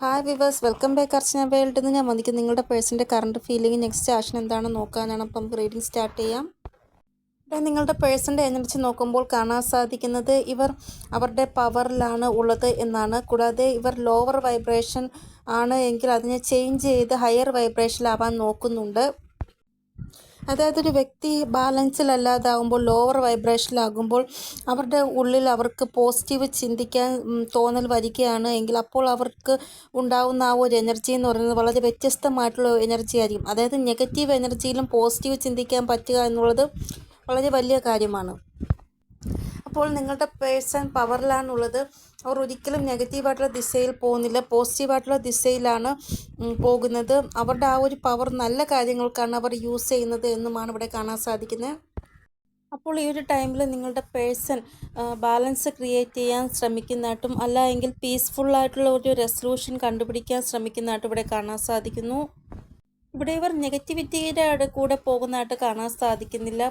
Hi viewers, welcome back അർച്ചന world. എന്ന് ഞാൻ വന്നിരിക്കുന്നത് നിങ്ങളുടെ പേഴ്സൻ്റെ കറണ്ട് ഫീലിംഗ് നെക്സ്റ്റ് ആക്ഷൻ എന്താണെന്ന് നോക്കാനാണ്. അപ്പം റീഡിങ് സ്റ്റാർട്ട് ചെയ്യാം. ഇവിടെ നിങ്ങളുടെ പേഴ്സൻ്റെ എനർജി നോക്കുമ്പോൾ കാണാൻ സാധിക്കുന്നത് ഇവർ അവരുടെ പവറിലാണ് ഉള്ളത് എന്നാണ്. കൂടാതെ ഇവർ ലോവർ വൈബ്രേഷൻ ആണ് എങ്കിൽ അതിനെ ചേഞ്ച് ചെയ്ത് ഹയർ വൈബ്രേഷനിലാവാൻ നോക്കുന്നുണ്ട്. അതായത് ഒരു വ്യക്തി ബാലൻസിലല്ലാതാകുമ്പോൾ, ലോവർ വൈബ്രേഷനിലാകുമ്പോൾ അവരുടെ ഉള്ളിൽ അവർക്ക് പോസിറ്റീവ് ചിന്തിക്കാൻ തോന്നൽ വരികയാണ് എങ്കിൽ അപ്പോൾ അവർക്ക് ഉണ്ടാകുന്ന ആ ഒരു എനർജി എന്ന് പറയുന്നത് വളരെ വ്യത്യസ്തമായിട്ടുള്ള എനർജി ആയിരിക്കും. അതായത് നെഗറ്റീവ് എനർജിയിലും പോസിറ്റീവ് ചിന്തിക്കാൻ പറ്റുക എന്നുള്ളത് വളരെ വലിയ കാര്യമാണ്. അപ്പോൾ നിങ്ങളുടെ പേഴ്സൺ പവറിലാണുള്ളത്. അവർ ഒരിക്കലും നെഗറ്റീവായിട്ടുള്ള ദിശയിൽ പോകുന്നില്ല, പോസിറ്റീവായിട്ടുള്ള ദിശയിലാണ് പോകുന്നത്. അവരുടെ ആ ഒരു പവർ നല്ല കാര്യങ്ങൾക്കാണ് അവർ യൂസ് ചെയ്യുന്നത് എന്നുമാണ് ഇവിടെ കാണാൻ സാധിക്കുന്നത്. അപ്പോൾ ഈ ഒരു ടൈമിൽ നിങ്ങളുടെ പേഴ്സൺ ബാലൻസ് ക്രിയേറ്റ് ചെയ്യാൻ ശ്രമിക്കുന്നതായിട്ടും അല്ല എങ്കിൽ പീസ്ഫുള്ളായിട്ടുള്ള ഒരു റെസൊല്യൂഷൻ കണ്ടുപിടിക്കാൻ ശ്രമിക്കുന്നതായിട്ടും ഇവിടെ കാണാൻ സാധിക്കുന്നു. ഇവിടെ ഇവർ നെഗറ്റിവിറ്റിയുടെ കൂടെ പോകുന്നതായിട്ട് കാണാൻ സാധിക്കുന്നില്ല,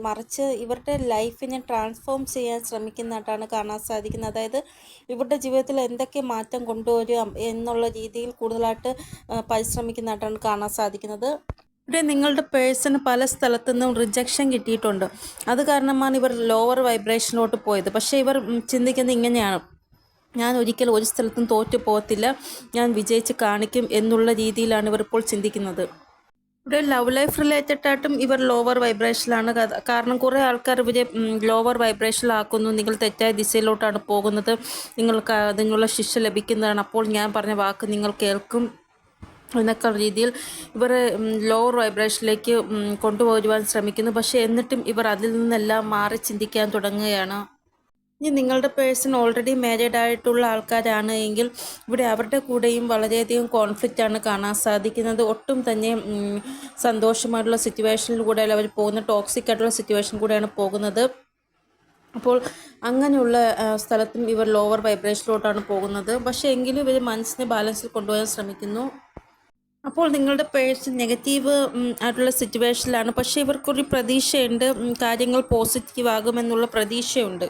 മറിച്ച് ഇവരുടെ ലൈഫിനെ ട്രാൻസ്ഫോം ചെയ്യാൻ ശ്രമിക്കുന്നതായിട്ടാണ് കാണാൻ സാധിക്കുന്നത്. അതായത് ഇവരുടെ ജീവിതത്തിൽ എന്തൊക്കെ മാറ്റം കൊണ്ടുവരാം എന്നുള്ള രീതിയിൽ കൂടുതലായിട്ട് പരിശ്രമിക്കുന്നതായിട്ടാണ് കാണാൻ സാധിക്കുന്നത്. ഇവിടെ നിങ്ങളുടെ പേഴ്സണ് പല സ്ഥലത്തു നിന്നും റിജക്ഷൻ കിട്ടിയിട്ടുണ്ട്. അത് കാരണമാണ് ഇവർ ലോവർ വൈബ്രേഷനിലോട്ട് പോയത്. പക്ഷേ ഇവർ ചിന്തിക്കുന്നത് ഇങ്ങനെയാണ്: ഞാൻ ഒരിക്കലും ഒരു സ്ഥലത്തും തോറ്റു പോകത്തില്ല, ഞാൻ വിജയിച്ച് കാണിക്കും എന്നുള്ള രീതിയിലാണ് ഇവർ ഇപ്പോൾ ചിന്തിക്കുന്നത്. ഇവിടെ ലവ് ലൈഫ് റിലേറ്റഡ് ആയിട്ടും ഇവർ ലോവർ വൈബ്രേഷനിലാണ്. കാരണം കുറേ ആൾക്കാർ ഇവരെ ലോവർ വൈബ്രേഷനിലാക്കുന്നു. നിങ്ങൾ തെറ്റായ ദിശയിലോട്ടാണ് പോകുന്നത്, നിങ്ങൾക്ക് അതിനുള്ള ശിക്ഷ ലഭിക്കുന്നതാണ്, അപ്പോൾ ഞാൻ പറഞ്ഞ വാക്ക് നിങ്ങൾ കേൾക്കും എന്നൊക്കെ രീതിയിൽ ഇവർ ലോവർ വൈബ്രേഷനിലേക്ക് കൊണ്ടുപോരുവാൻ ശ്രമിക്കുന്നു. പക്ഷേ എന്നിട്ടും ഇവർ അതിൽ നിന്നെല്ലാം മാറി ചിന്തിക്കാൻ തുടങ്ങുകയാണ്. ഇനി നിങ്ങളുടെ പേഴ്സൺ ഓൾറെഡി മാരീഡ് ആയിട്ടുള്ള ആൾക്കാരാണ് എങ്കിൽ ഇവിടെ അവരുടെ കൂടെയും വളരെയധികം കോൺഫ്ലിക്റ്റാണ് കാണാൻ സാധിക്കുന്നത്. ഒട്ടും തന്നെ സന്തോഷമായിട്ടുള്ള സിറ്റുവേഷനിലൂടെയല്ല അവർ പോകുന്ന, ടോക്സിക് ആയിട്ടുള്ള സിറ്റുവേഷൻ കൂടെയാണ് പോകുന്നത്. അപ്പോൾ അങ്ങനെയുള്ള സ്ഥലത്തും ഇവർ ലോവർ വൈബ്രേഷനിലോട്ടാണ് പോകുന്നത്. പക്ഷേ എങ്കിലും ഇവർ മനസ്സിനെ ബാലൻസിൽ കൊണ്ടുപോകാൻ ശ്രമിക്കുന്നു. അപ്പോൾ നിങ്ങളുടെ പേഴ്സൺ നെഗറ്റീവ് ആയിട്ടുള്ള സിറ്റുവേഷനിലാണ്. പക്ഷേ ഇവർക്കൊരു പ്രതീക്ഷയുണ്ട്, കാര്യങ്ങൾ പോസിറ്റീവ് ആകുമെന്നുള്ള പ്രതീക്ഷയുണ്ട്.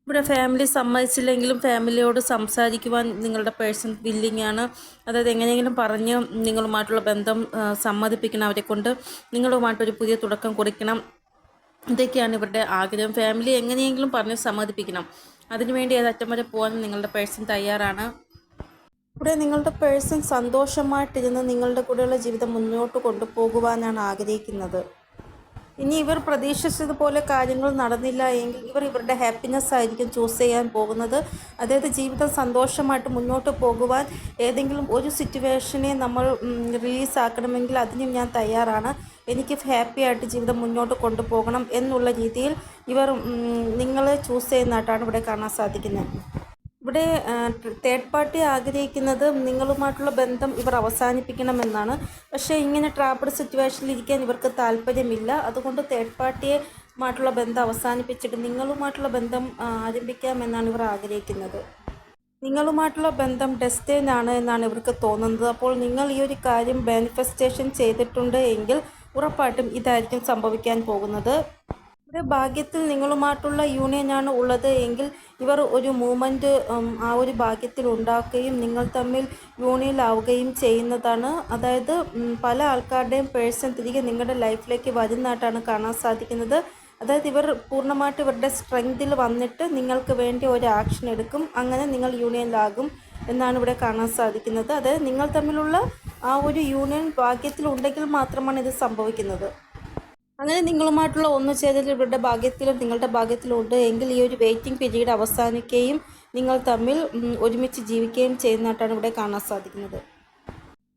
ഇവിടെ ഫാമിലി സമ്മതിച്ചില്ലെങ്കിലും ഫാമിലിയോട് സംസാരിക്കുവാൻ നിങ്ങളുടെ പേഴ്സൺ വില്ലിങ് ആണ്. അതായത് എങ്ങനെയെങ്കിലും പറഞ്ഞ് നിങ്ങളുമായിട്ടുള്ള ബന്ധം സമ്മതിപ്പിക്കണം, അവരെ കൊണ്ട് നിങ്ങളുമായിട്ടൊരു പുതിയ തുടക്കം കുറിക്കണം. ഇതൊക്കെയാണ് ഇവരുടെ ആഗ്രഹം. ഫാമിലി എങ്ങനെയെങ്കിലും പറഞ്ഞ് സമ്മതിപ്പിക്കണം. അതിനുവേണ്ടി ഏതറ്റം വരെ പോകാൻ നിങ്ങളുടെ പേഴ്സൺ തയ്യാറാണ്. ഇവിടെ നിങ്ങളുടെ പേഴ്സൺ സന്തോഷമായിട്ടിരുന്ന് നിങ്ങളുടെ കൂടെയുള്ള ജീവിതം മുന്നോട്ട് കൊണ്ടുപോകുവാനാണ് ആഗ്രഹിക്കുന്നത്. ഇനി ഇവർ പ്രതീക്ഷിച്ചതുപോലെ കാര്യങ്ങൾ നടന്നില്ല എങ്കിൽ ഇവർ ഇവരുടെ ഹാപ്പിനെസ് ആയിരിക്കും ചൂസ് ചെയ്യാൻ പോകുന്നത്. അതായത് ജീവിതം സന്തോഷമായിട്ട് മുന്നോട്ട് പോകുവാൻ ഏതെങ്കിലും ഒരു സിറ്റുവേഷനെ നമ്മൾ റിലീസാക്കണമെങ്കിൽ അതിനും ഞാൻ തയ്യാറാണ്, എനിക്ക് ഹാപ്പി ആയിട്ട് ജീവിതം മുന്നോട്ട് കൊണ്ടുപോകണം എന്നുള്ള രീതിയിൽ ഇവർ നിങ്ങളെ ചൂസ് ചെയ്യുന്നതായിട്ടാണ് ഇവിടെ കാണാൻ സാധിക്കുന്നത്. ഇവിടെ തേർഡ് പാർട്ടി ആഗ്രഹിക്കുന്നത് നിങ്ങളുമായിട്ടുള്ള ബന്ധം ഇവർ അവസാനിപ്പിക്കണമെന്നാണ്. പക്ഷേ ഇങ്ങനെ ട്രാപ്ഡ് സിറ്റുവേഷനിൽ ഇരിക്കാൻ ഇവർക്ക് താല്പര്യമില്ല. അതുകൊണ്ട് തേർഡ് പാർട്ടിയുമായിട്ടുള്ള ബന്ധം അവസാനിപ്പിച്ചിട്ട് നിങ്ങളുമായിട്ടുള്ള ബന്ധം ആരംഭിക്കാമെന്നാണ് ഇവർ ആഗ്രഹിക്കുന്നത്. നിങ്ങളുമായിട്ടുള്ള ബന്ധം ഡെസ്റ്റിൻഡ് ആണ് എന്നാണ് ഇവർക്ക് തോന്നുന്നത്. അപ്പോൾ നിങ്ങൾ ഈ ഒരു കാര്യം മാനിഫെസ്റ്റേഷൻ ചെയ്തിട്ടുണ്ട് എങ്കിൽ ഉറപ്പായിട്ടും ഇതായിരിക്കും സംഭവിക്കാൻ പോകുന്നത്. ഇവിടെ ഭാഗ്യത്തിൽ നിങ്ങളുമായിട്ടുള്ള യൂണിയനാണ് ഉള്ളത് എങ്കിൽ ഇവർ ഒരു മൂവ്മെൻറ്റ് ആ ഒരു ഭാഗ്യത്തിൽ ഉണ്ടാക്കുകയും നിങ്ങൾ തമ്മിൽ യൂണിയനിലാവുകയും ചെയ്യുന്നതാണ്. അതായത് പല ആൾക്കാരുടെയും പേഴ്സൺ തിരികെ നിങ്ങളുടെ ലൈഫിലേക്ക് വരുന്നതായിട്ടാണ് കാണാൻ സാധിക്കുന്നത്. അതായത് ഇവർ പൂർണ്ണമായിട്ട് ഇവരുടെ സ്ട്രെങ്തിൽ വന്നിട്ട് നിങ്ങൾക്ക് വേണ്ടി ഒരു ആക്ഷൻ എടുക്കും, അങ്ങനെ നിങ്ങൾ യൂണിയനിലാകും എന്നാണ് ഇവിടെ കാണാൻ സാധിക്കുന്നത്. അതായത് നിങ്ങൾ തമ്മിലുള്ള ആ ഒരു യൂണിയൻ ഭാഗ്യത്തിലുണ്ടെങ്കിൽ മാത്രമാണ് ഇത് സംഭവിക്കുന്നത്. അങ്ങനെ നിങ്ങളുമായിട്ടുള്ള ഒന്നുചേരൽ ഇവരുടെ ഭാഗ്യത്തിലും നിങ്ങളുടെ ഭാഗ്യത്തിലും ഉണ്ട് എങ്കിൽ ഈ ഒരു വെയിറ്റിംഗ് പീരീഡ് അവസാനിക്കുകയും നിങ്ങൾ തമ്മിൽ ഒരുമിച്ച് ജീവിക്കുകയും ചെയ്യുന്നതായിട്ടാണ് ഇവിടെ കാണാൻ സാധിക്കുന്നത്.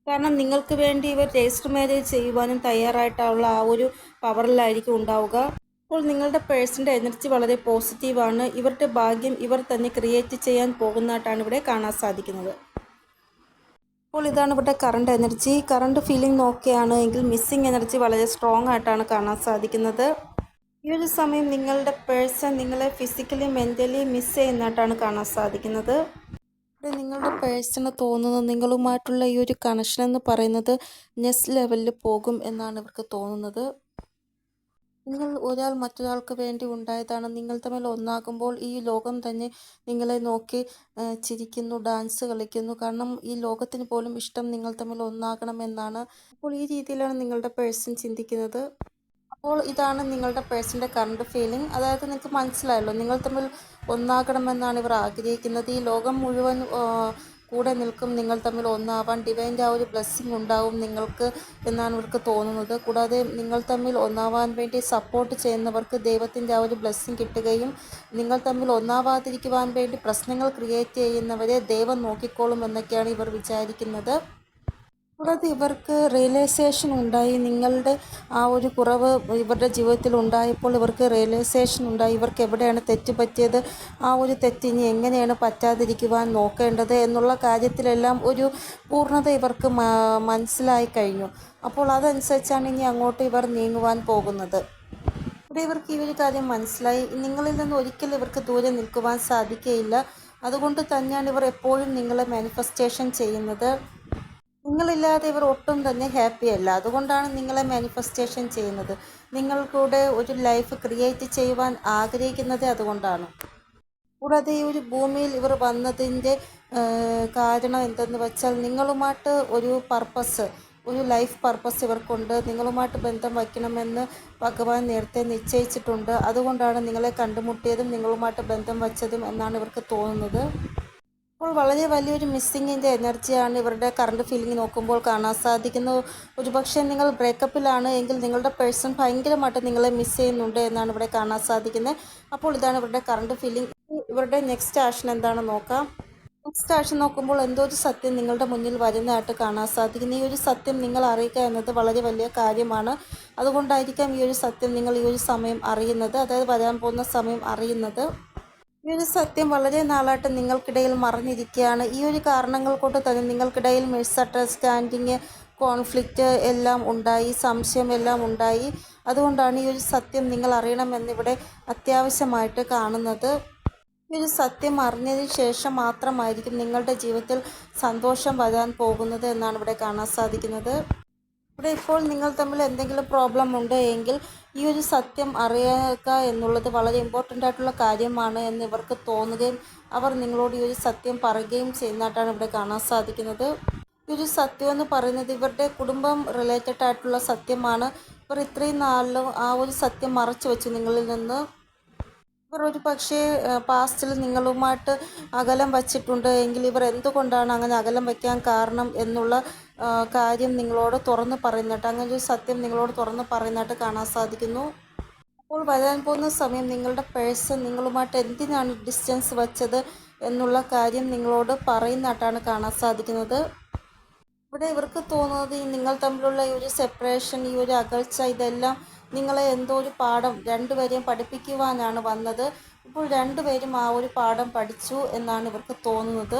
കാരണം നിങ്ങൾക്ക് വേണ്ടി ഇവർ രജിസ്റ്റർ മാരേജ് ചെയ്യുവാനും തയ്യാറായിട്ടുള്ള ആ ഒരു പവറിലായിരിക്കും ഉണ്ടാവുക. അപ്പോൾ നിങ്ങളുടെ പേഴ്സൻ്റെ എനർജി വളരെ പോസിറ്റീവാണ്. ഇവരുടെ ഭാഗ്യം ഇവർ തന്നെ ക്രിയേറ്റ് ചെയ്യാൻ പോകുന്നതായിട്ടാണ് ഇവിടെ കാണാൻ സാധിക്കുന്നത്. അപ്പോൾ ഇതാണ് ഇവരുടെ കറണ്ട് എനർജി. കറണ്ട് ഫീലിംഗ് നോക്കുകയാണ് എങ്കിൽ മിസ്സിങ് എനർജി വളരെ സ്ട്രോങ് ആയിട്ടാണ് കാണാൻ സാധിക്കുന്നത്. ഈ ഒരു സമയം നിങ്ങളുടെ പേഴ്സൺ നിങ്ങളെ ഫിസിക്കലി മെൻ്റലി മിസ് ചെയ്യുന്നതായിട്ടാണ് കാണാൻ സാധിക്കുന്നത്. ഇവിടെ നിങ്ങളുടെ പേഴ്സണ് തോന്നുന്നത് നിങ്ങളുമായിട്ടുള്ള ഈ ഒരു കണക്ഷൻ എന്ന് പറയുന്നത് നെക്സ്റ്റ് ലെവലിൽ പോകും എന്നാണ് ഇവർക്ക് തോന്നുന്നത്. നിങ്ങൾ ഒരാൾ മറ്റൊരാൾക്ക് വേണ്ടി ഉണ്ടായതാണ്. നിങ്ങൾ തമ്മിൽ ഒന്നാകുമ്പോൾ ഈ ലോകം തന്നെ നിങ്ങളെ നോക്കി ചിരിക്കുന്നു, ഡാൻസ് കളിക്കുന്നു. കാരണം ഈ ലോകത്തിന് പോലും ഇഷ്ടം നിങ്ങൾ തമ്മിൽ ഒന്നാകണമെന്നാണ്. അപ്പോൾ ഈ രീതിയിലാണ് നിങ്ങളുടെ പേഴ്സൺ ചിന്തിക്കുന്നത്. അപ്പോൾ ഇതാണ് നിങ്ങളുടെ പേഴ്സൻ്റെ കറണ്ട് ഫീലിംഗ്. അതായത് നിങ്ങൾക്ക് മനസ്സിലായല്ലോ, നിങ്ങൾ തമ്മിൽ ഒന്നാകണമെന്നാണ് ഇവർ ആഗ്രഹിക്കുന്നത്. ഈ ലോകം മുഴുവൻ കൂടെ നിൽക്കും നിങ്ങൾ തമ്മിൽ ഒന്നാവാൻ. ഡിവൈൻ്റെ ആ ഒരു ബ്ലെസ്സിങ് ഉണ്ടാവും നിങ്ങൾക്ക് എന്നാണ് ഇവർക്ക് തോന്നുന്നത്. കൂടാതെ നിങ്ങൾ തമ്മിൽ ഒന്നാവാൻ വേണ്ടി സപ്പോർട്ട് ചെയ്യുന്നവർക്ക് ദൈവത്തിൻ്റെ ആ ഒരു ബ്ലെസ്സിങ് കിട്ടുകയും നിങ്ങൾ തമ്മിൽ ഒന്നാവാതിരിക്കുവാൻ വേണ്ടി പ്രശ്നങ്ങൾ ക്രിയേറ്റ് ചെയ്യുന്നവരെ ദൈവം നോക്കിക്കോളും എന്നൊക്കെയാണ് ഇവർ വിചാരിക്കുന്നത്. കൂടാതെ ഇവർക്ക് റിയലൈസേഷൻ ഉണ്ടായി. നിങ്ങളുടെ ആ ഒരു കുറവ് ഇവരുടെ ജീവിതത്തിൽ ഉണ്ടായപ്പോൾ ഇവർക്ക് റിയലൈസേഷൻ ഉണ്ടായി. ഇവർക്ക് എവിടെയാണ് തെറ്റ് പറ്റിയത്, ആ ഒരു തെറ്റ് ഇനി എങ്ങനെയാണ് പറ്റാതിരിക്കുവാൻ നോക്കേണ്ടത് എന്നുള്ള കാര്യത്തിലെല്ലാം ഒരു പൂർണ്ണത ഇവർക്ക് മനസ്സിലായി കഴിഞ്ഞു. അപ്പോൾ അതനുസരിച്ചാണ് ഇനി അങ്ങോട്ട് ഇവർ നീങ്ങുവാൻ പോകുന്നത്. ഇവിടെ ഇവർക്ക് ഈ ഒരു കാര്യം മനസ്സിലായി. നിങ്ങളിൽ നിന്ന് ഒരിക്കലും ഇവർക്ക് ദൂരെ നിൽക്കുവാൻ സാധിക്കുകയില്ല. അതുകൊണ്ട് തന്നെയാണ് ഇവർ എപ്പോഴും നിങ്ങളെ മാനിഫെസ്റ്റേഷൻ ചെയ്യുന്നത്. നിങ്ങളില്ലാതെ ഇവർ ഒട്ടും തന്നെ ഹാപ്പിയല്ല. അതുകൊണ്ടാണ് നിങ്ങളെ മാനിഫെസ്റ്റേഷൻ ചെയ്യുന്നത്. നിങ്ങൾക്കൂടെ ഒരു ലൈഫ് ക്രിയേറ്റ് ചെയ്യുവാൻ ആഗ്രഹിക്കുന്നത് അതുകൊണ്ടാണ്. കൂടാതെ ഈ ഒരു ഭൂമിയിൽ ഇവർ വന്നതിൻ്റെ കാരണം എന്തെന്ന് വെച്ചാൽ നിങ്ങളുമായിട്ട് ഒരു പർപ്പസ്, ഒരു ലൈഫ് പർപ്പസ് ഇവർക്കുണ്ട്. നിങ്ങളുമായിട്ട് ബന്ധം വയ്ക്കണമെന്ന് ഭഗവാൻ നേരത്തെ നിശ്ചയിച്ചിട്ടുണ്ട്. അതുകൊണ്ടാണ് നിങ്ങളെ കണ്ടുമുട്ടിയതും നിങ്ങളുമായിട്ട് ബന്ധം വച്ചതും എന്നാണ് ഇവർക്ക് തോന്നുന്നത്. അപ്പോൾ വളരെ വലിയൊരു മിസ്സിങ്ങിൻ്റെ എനർജിയാണ് ഇവരുടെ കറണ്ട് ഫീലിംഗ് നോക്കുമ്പോൾ കാണാൻ സാധിക്കുന്നു. ഒരുപക്ഷെ നിങ്ങൾ ബ്രേക്കപ്പിലാണ് എങ്കിൽ നിങ്ങളുടെ പേഴ്സൺ ഭയങ്കരമായിട്ട് നിങ്ങളെ മിസ് ചെയ്യുന്നുണ്ട് എന്നാണ് ഇവിടെ കാണാൻ സാധിക്കുന്നത്. അപ്പോൾ ഇതാണ് ഇവരുടെ കറണ്ട് ഫീലിംഗ്. ഇവരുടെ നെക്സ്റ്റ് ആക്ഷൻ എന്താണെന്ന് നോക്കാം. നെക്സ്റ്റ് ആക്ഷൻ നോക്കുമ്പോൾ എന്തോ ഒരു സത്യം നിങ്ങളുടെ മുന്നിൽ വരുന്നതായിട്ട് കാണാൻ സാധിക്കുന്നു. ഈ ഒരു സത്യം നിങ്ങൾ അറിയുക എന്നത് വളരെ വലിയ കാര്യമാണ്. അതുകൊണ്ടായിരിക്കാം ഈ ഒരു സത്യം നിങ്ങൾ ഈ ഒരു സമയം അറിയുന്നത്, അതായത് വരാൻ പോകുന്ന സമയം അറിയുന്നത്. ഈ ഒരു സത്യം വളരെ നാളായിട്ട് നിങ്ങൾക്കിടയിൽ മറഞ്ഞിരിക്കുകയാണ്. ഈ ഒരു കാരണങ്ങൾ കൊണ്ട് തന്നെ നിങ്ങൾക്കിടയിൽ മിസ്അണ്ടർസ്റ്റാൻഡിങ്, കോൺഫ്ലിക്റ്റ് എല്ലാം ഉണ്ടായി, സംശയം എല്ലാം ഉണ്ടായി. അതുകൊണ്ടാണ് ഈ ഒരു സത്യം നിങ്ങൾ അറിയണമെന്നിവിടെ അത്യാവശ്യമായിട്ട് കാണുന്നത്. ഈ ഒരു സത്യം അറിഞ്ഞതിന് ശേഷം മാത്രമായിരിക്കും നിങ്ങളുടെ ജീവിതത്തിൽ സന്തോഷം വരാൻ പോകുന്നത് എന്നാണ് ഇവിടെ കാണാൻ സാധിക്കുന്നത്. ഇവിടെ ഇപ്പോൾ നിങ്ങൾ തമ്മിൽ എന്തെങ്കിലും പ്രോബ്ലം ഉണ്ട് എങ്കിൽ ഈ ഒരു സത്യം അറിയുക എന്നുള്ളത് വളരെ ഇമ്പോർട്ടൻ്റ് ആയിട്ടുള്ള കാര്യമാണ് എന്ന് ഇവർക്ക് തോന്നുകയും അവർ നിങ്ങളോട് ഈ ഒരു സത്യം പറയുകയും ചെയ്യുന്നതായിട്ടാണ് ഇവിടെ കാണാൻ സാധിക്കുന്നത്. ഈ ഒരു സത്യം എന്ന് പറയുന്നത് ഇവരുടെ കുടുംബം റിലേറ്റഡ് ആയിട്ടുള്ള സത്യമാണ്. ഇവർ ഇത്രയും നാളിലും ആ ഒരു സത്യം മറച്ചു വെച്ചു നിങ്ങളിൽ നിന്ന്. ഇവർ ഒരു പക്ഷേ പാസ്റ്റിൽ നിങ്ങളുമായിട്ട് അകലം വച്ചിട്ടുണ്ട് എങ്കിൽ ഇവർ എന്തുകൊണ്ടാണ് അങ്ങനെ അകലം വയ്ക്കാൻ കാരണം എന്നുള്ള കാര്യം നിങ്ങളോട് തുറന്ന് പറയുന്നതായിട്ട്, അങ്ങനെ ഒരു സത്യം നിങ്ങളോട് തുറന്ന് പറയുന്നതായിട്ട് കാണാൻ സാധിക്കുന്നു. അപ്പോൾ വരാൻ പോകുന്ന സമയം നിങ്ങളുടെ പേഴ്സൺ നിങ്ങളുമായിട്ട് എന്തിനാണ് ഡിസ്റ്റൻസ് വച്ചത് എന്നുള്ള കാര്യം നിങ്ങളോട് പറയുന്നതായിട്ടാണ് കാണാൻ സാധിക്കുന്നത്. ഇവിടെ ഇവർക്ക് തോന്നുന്നത് ഈ നിങ്ങൾ തമ്മിലുള്ള ഈ ഒരു സെപ്പറേഷൻ, ഈ ഒരു അകൽച്ച, ഇതെല്ലാം നിങ്ങളെ എന്തോ ഒരു പാഠം രണ്ടുപേരെയും പഠിപ്പിക്കുവാനാണ് വന്നത്. ഇപ്പോൾ രണ്ടുപേരും ആ ഒരു പാഠം പഠിച്ചു എന്നാണ് ഇവർക്ക് തോന്നുന്നത്.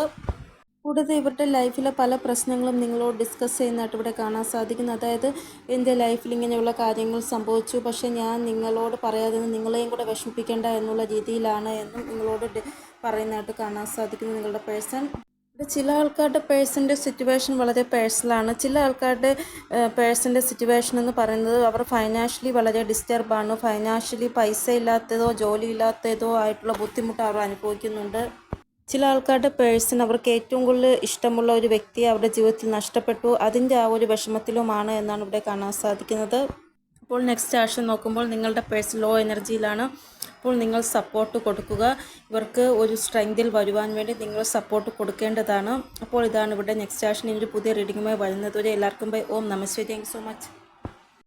കൂടാതെ ഇവരുടെ ലൈഫിലെ പല പ്രശ്നങ്ങളും നിങ്ങളോട് ഡിസ്കസ് ചെയ്യുന്നതായിട്ട് ഇവിടെ കാണാൻ സാധിക്കുന്നു. അതായത് എൻ്റെ ലൈഫിൽ ഇങ്ങനെയുള്ള കാര്യങ്ങൾ സംഭവിച്ചു, പക്ഷേ ഞാൻ നിങ്ങളോട് പറയാതെ നിങ്ങളെയും കൂടെ വിഷമിപ്പിക്കേണ്ട എന്നുള്ള രീതിയിലാണ് എന്നും നിങ്ങളോട് പറയുന്നതായിട്ട് കാണാൻ സാധിക്കുന്നു നിങ്ങളുടെ പേഴ്സൺ. ചില ആൾക്കാരുടെ പേഴ്സൻ്റെ സിറ്റുവേഷൻ വളരെ പേഴ്സണലാണ്. ചില ആൾക്കാരുടെ പേഴ്സൻ്റെ സിറ്റുവേഷൻ എന്ന് പറയുന്നത് അവർ ഫൈനാൻഷ്യലി വളരെ ഡിസ്റ്റർബാണ്. ഫൈനാൻഷ്യലി പൈസ ഇല്ലാത്തതോ ജോലി ഇല്ലാത്തതോ ആയിട്ടുള്ള ബുദ്ധിമുട്ട് അവർ അനുഭവിക്കുന്നുണ്ട്. ചില ആൾക്കാരുടെ പേഴ്സൺ അവർക്ക് ഏറ്റവും കൂടുതൽ ഇഷ്ടമുള്ള ഒരു വ്യക്തിയെ അവരുടെ ജീവിതത്തിൽ നഷ്ടപ്പെട്ടു, അതിൻ്റെ ആ ഒരു വിഷമത്തിലുമാണ് എന്നാണ് ഇവിടെ കാണാൻ സാധിക്കുന്നത്. അപ്പോൾ നെക്സ്റ്റ് ആക്ഷൻ നോക്കുമ്പോൾ നിങ്ങളുടെ പേഴ്സൺ ലോ എനർജിയിലാണ്. അപ്പോൾ നിങ്ങൾ സപ്പോർട്ട് കൊടുക്കുക. ഇവർക്ക് ഒരു സ്ട്രെങ്തിൽ വരുവാൻ വേണ്ടി നിങ്ങൾ സപ്പോർട്ട് കൊടുക്കേണ്ടതാണ്. അപ്പോൾ ഇതാണ് ഇവിടെ നെക്സ്റ്റ് ആക്ഷൻ. ഒരു പുതിയ റീഡിങ്ങുമായി വരുന്നത് വരെ എല്ലാവർക്കും ബൈ. ഓം നമസ്തേ. Thank you so much.